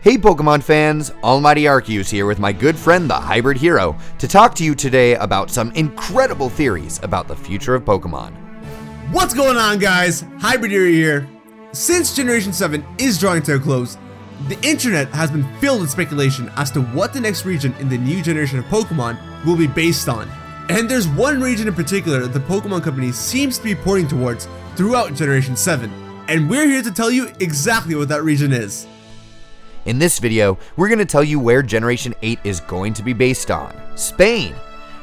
Hey Pokemon fans, AlmightyArceus here with my good friend the HybridHero to talk to you today about some incredible theories about the future of Pokemon. What's going on, guys? HybridHero here. Since Generation 7 is drawing to a close, the internet has been filled with speculation as to what the next region in the new generation of Pokemon will be based on. And there's one region in particular that the Pokemon Company seems to be pointing towards throughout Generation 7. And we're here to tell you exactly what that region is. In this video, we're going to tell you where Generation 8 is going to be based on: Spain.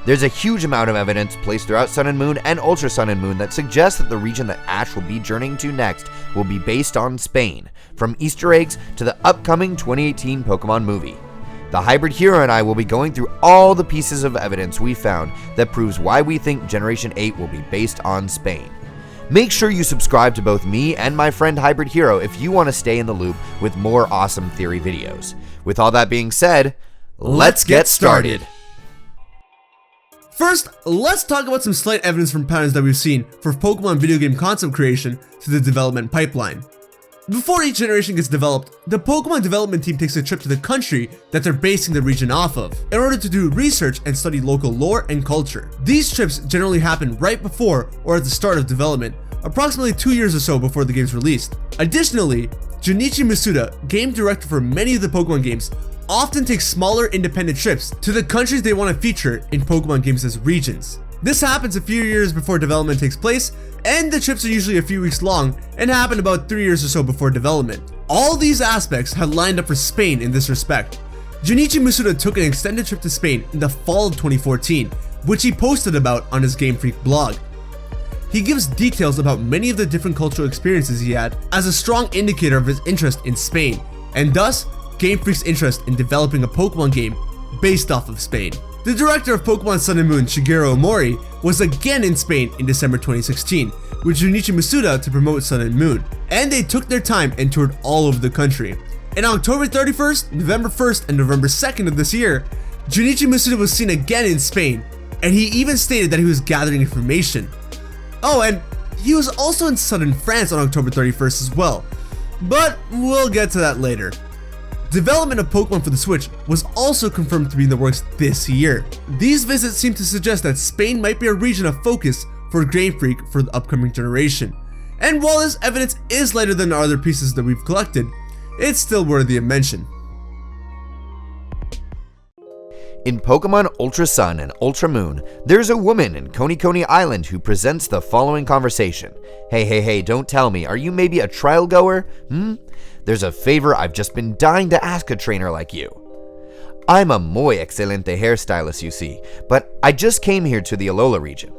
There's a huge amount of evidence placed throughout Sun and Moon and Ultra Sun and Moon that suggests that the region that Ash will be journeying to next will be based on Spain, from Easter eggs to the upcoming 2018 Pokemon movie. The HybridHero and I will be going through all the pieces of evidence we found that proves why we think Generation 8 will be based on Spain. Make sure you subscribe to both me and my friend HybridHero if you want to stay in the loop with more awesome theory videos. With all that being said, let's get started. First, let's talk about some slight evidence from patterns that we've seen for Pokemon video game concept creation to the development pipeline. Before each generation gets developed, the Pokemon development team takes a trip to the country that they're basing the region off of in order to do research and study local lore and culture. These trips generally happen right before or at the start of development, approximately 2 years or so before the game's released. Additionally, Junichi Masuda, game director for many of the Pokemon games, often takes smaller independent trips to the countries they want to feature in Pokemon games as regions. This happens a few years before development takes place, and the trips are usually a few weeks long and happen about 3 years or so before development. All these aspects had lined up for Spain in this respect. Junichi Masuda took an extended trip to Spain in the fall of 2014, which he posted about on his Game Freak blog. He gives details about many of the different cultural experiences he had as a strong indicator of his interest in Spain, and thus Game Freak's interest in developing a Pokemon game based off of Spain. The director of Pokemon Sun and Moon, Shigeru Omori, was again in Spain in December 2016 with Junichi Masuda to promote Sun and Moon, and they took their time and toured all over the country. On October 31st, November 1st, and November 2nd of this year, Junichi Masuda was seen again in Spain, and he even stated that he was gathering information. Oh, and he was also in southern France on October 31st as well, but we'll get to that later. Development of Pokemon for the Switch was also confirmed to be in the works this year. These visits seem to suggest that Spain might be a region of focus for Game Freak for the upcoming generation. And while this evidence is lighter than the other pieces that we've collected, it's still worthy of mention. In Pokemon Ultra Sun and Ultra Moon, there's a woman in Coney Island who presents the following conversation. Hey, don't tell me, are you maybe a trial goer? There's a favor I've just been dying to ask a trainer like you. I'm a muy excelente hairstylist, you see, but I just came here to the Alola region.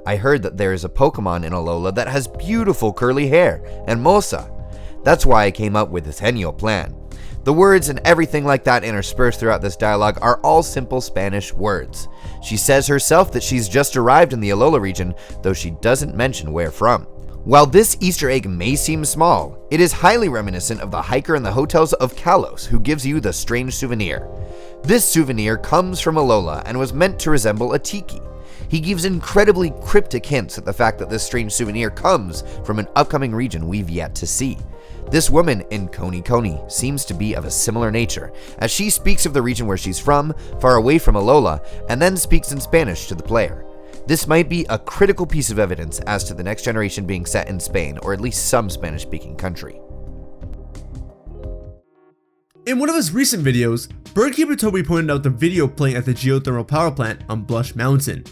I heard that there is a Pokemon in Alola that has beautiful curly hair, and Mosa. That's why I came up with this genial plan. The words and everything like that interspersed throughout this dialogue are all simple Spanish words. She says herself that she's just arrived in the Alola region, though she doesn't mention where from. While this Easter egg may seem small, it is highly reminiscent of the hiker in the hotels of Kalos who gives you the strange souvenir. This souvenir comes from Alola and was meant to resemble a tiki. He gives incredibly cryptic hints at the fact that this strange souvenir comes from an upcoming region we've yet to see. This woman in Coney seems to be of a similar nature, as she speaks of the region where she's from, far away from Alola, and then speaks in Spanish to the player. This might be a critical piece of evidence as to the next generation being set in Spain, or at least some Spanish-speaking country. In one of his recent videos, Birdkeeper Toby pointed out the video playing at the Geothermal power plant on Blush Mountain.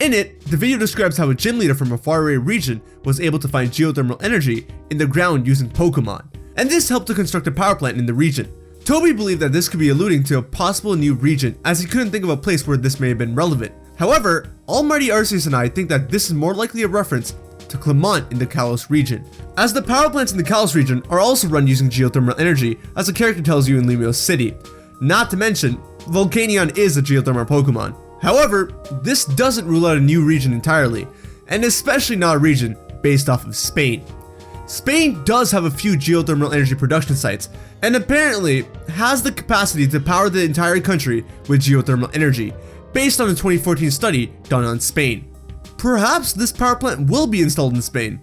In it, the video describes how a gym leader from a faraway region was able to find geothermal energy in the ground using Pokemon, and this helped to construct a power plant in the region. Toby believed that this could be alluding to a possible new region, as he couldn't think of a place where this may have been relevant. However, AlmightyArceus and I think that this is more likely a reference to Clement in the Kalos region, as the power plants in the Kalos region are also run using geothermal energy, as the character tells you in Limos City. Not to mention, Volcanion is a geothermal Pokemon. However, this doesn't rule out a new region entirely, and especially not a region based off of Spain. Spain does have a few geothermal energy production sites, and apparently has the capacity to power the entire country with geothermal energy, based on a 2014 study done on Spain. Perhaps this power plant will be installed in Spain.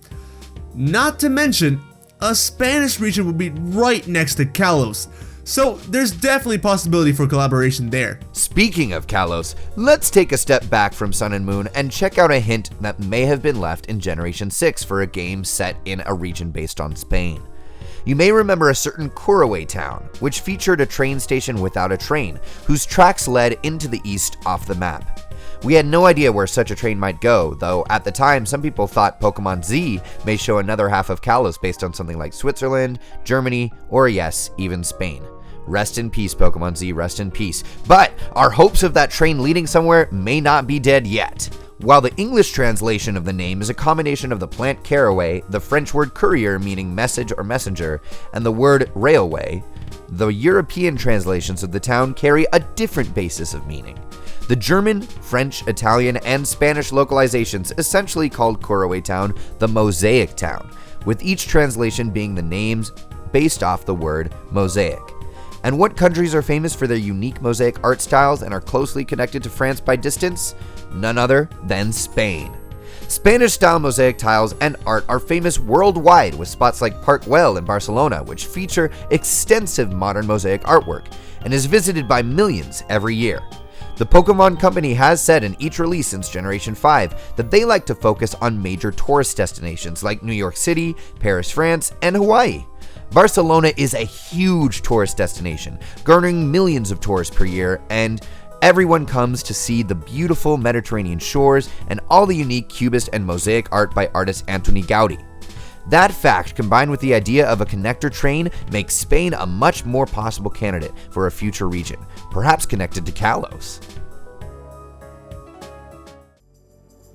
Not to mention, a Spanish region would be right next to Kalos, So there's definitely possibility for collaboration there. Speaking of Kalos, let's take a step back from Sun and Moon and check out a hint that may have been left in Generation 6 for a game set in a region based on Spain. You may remember a certain Kuraway town, which featured a train station without a train, whose tracks led into the east off the map. We had no idea where such a train might go, though at the time some people thought Pokemon Z may show another half of Kalos based on something like Switzerland, Germany, or yes, even Spain. Rest in peace, Pokemon Z, rest in peace. But our hopes of that train leading somewhere may not be dead yet. While the English translation of the name is a combination of the plant caraway, the French word courier meaning message or messenger, and the word railway, the European translations of the town carry a different basis of meaning. The German, French, Italian, and Spanish localizations essentially called Kuraway Town the Mosaic Town, with each translation being the names based off the word mosaic. And what countries are famous for their unique mosaic art styles and are closely connected to France by distance? None other than Spain. Spanish-style mosaic tiles and art are famous worldwide, with spots like Park Güell in Barcelona, which feature extensive modern mosaic artwork and is visited by millions every year. The Pokemon Company has said in each release since Generation 5 that they like to focus on major tourist destinations like New York City, Paris, France, and Hawaii. Barcelona is a huge tourist destination, garnering millions of tourists per year, and everyone comes to see the beautiful Mediterranean shores and all the unique Cubist and mosaic art by artist Antoni Gaudí. That fact, combined with the idea of a connector train, makes Spain a much more possible candidate for a future region, perhaps connected to Kalos.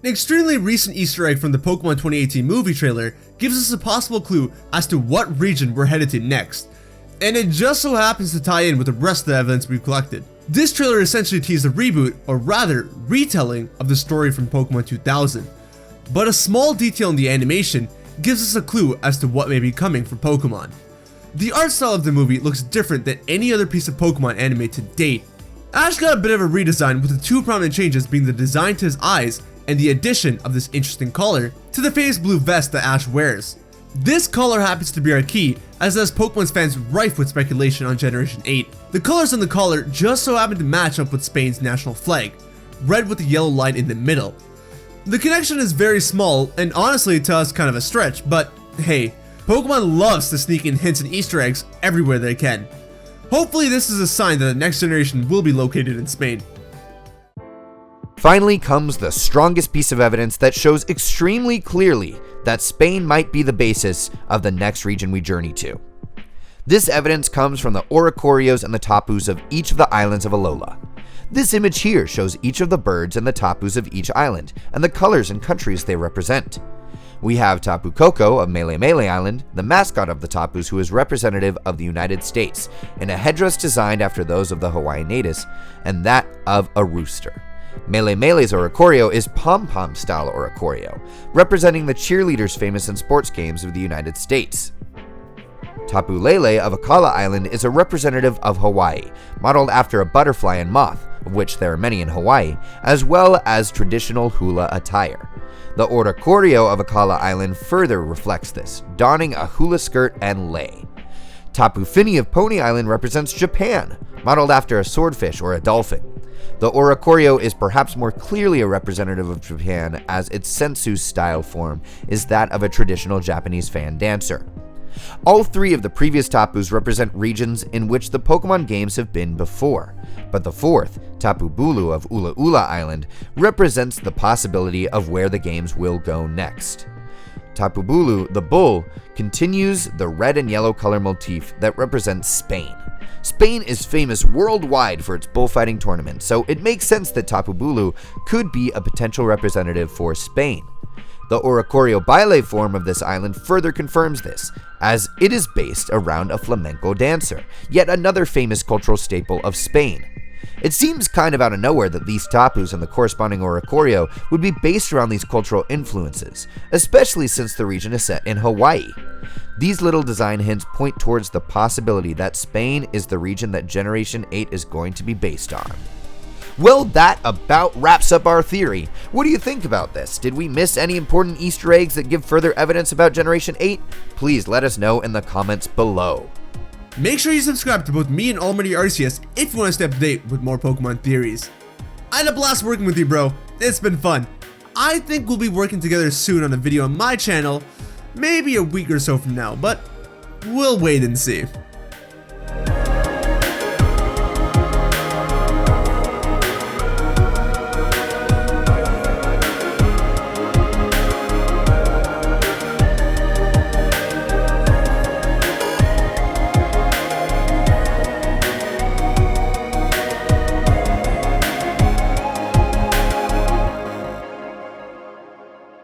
An extremely recent Easter egg from the Pokemon 2018 movie trailer gives us a possible clue as to what region we're headed to next, and it just so happens to tie in with the rest of the evidence we've collected. This trailer essentially teased a reboot, or rather, retelling of the story from Pokemon 2000, but a small detail in the animation gives us a clue as to what may be coming for Pokemon. The art style of the movie looks different than any other piece of Pokemon anime to date. Ash got a bit of a redesign, with the two prominent changes being the design to his eyes and the addition of this interesting collar to the famous blue vest that Ash wears. This collar happens to be our key, as it has Pokemon's fans rife with speculation on Generation 8. The colors on the collar just so happen to match up with Spain's national flag, red with the yellow line in the middle. The connection is very small, and honestly to us kind of a stretch, but hey, Pokemon loves to sneak in hints and Easter eggs everywhere they can. Hopefully this is a sign that the next generation will be located in Spain. Finally comes the strongest piece of evidence that shows extremely clearly that Spain might be the basis of the next region we journey to. This evidence comes from the Oricorios and the Tapus of each of the islands of Alola. This image here shows each of the birds and the Tapus of each island, and the colors and countries they represent. We have Tapu Koko of Mele Mele Island, the mascot of the Tapus, who is representative of the United States, in a headdress designed after those of the Hawaiian natives, and that of a rooster. Mele Mele's Oricorio is pom-pom style Oricorio, representing the cheerleaders famous in sports games of the United States. Tapu Lele of Akala Island is a representative of Hawaii, modeled after a butterfly and moth, of which there are many in Hawaii, as well as traditional hula attire. The Oricorio of Akala Island further reflects this, donning a hula skirt and lei. Tapu Fini of Pony Island represents Japan, modeled after a swordfish or a dolphin. The Oricorio is perhaps more clearly a representative of Japan, as its sensu style form is that of a traditional Japanese fan dancer. All three of the previous Tapus represent regions in which the Pokemon games have been before, but the fourth, Tapu Bulu of Ula Ula Island, represents the possibility of where the games will go next. Tapu Bulu, the bull, continues the red and yellow color motif that represents Spain. Spain is famous worldwide for its bullfighting tournament, so it makes sense that Tapu Bulu could be a potential representative for Spain. The Oricorio Baile form of this island further confirms this, as it is based around a flamenco dancer, yet another famous cultural staple of Spain. It seems kind of out of nowhere that these Tapus and the corresponding Oricorio would be based around these cultural influences, especially since the region is set in Hawaii. These little design hints point towards the possibility that Spain is the region that Generation 8 is going to be based on. Well, that about wraps up our theory. What do you think about this? Did we miss any important Easter eggs that give further evidence about Generation 8? Please let us know in the comments below. Make sure you subscribe to both me and AlmightyArceus if you want to stay up to date with more Pokemon theories. I had a blast working with you, bro. It's been fun. I think we'll be working together soon on a video on my channel, maybe a week or so from now, but we'll wait and see.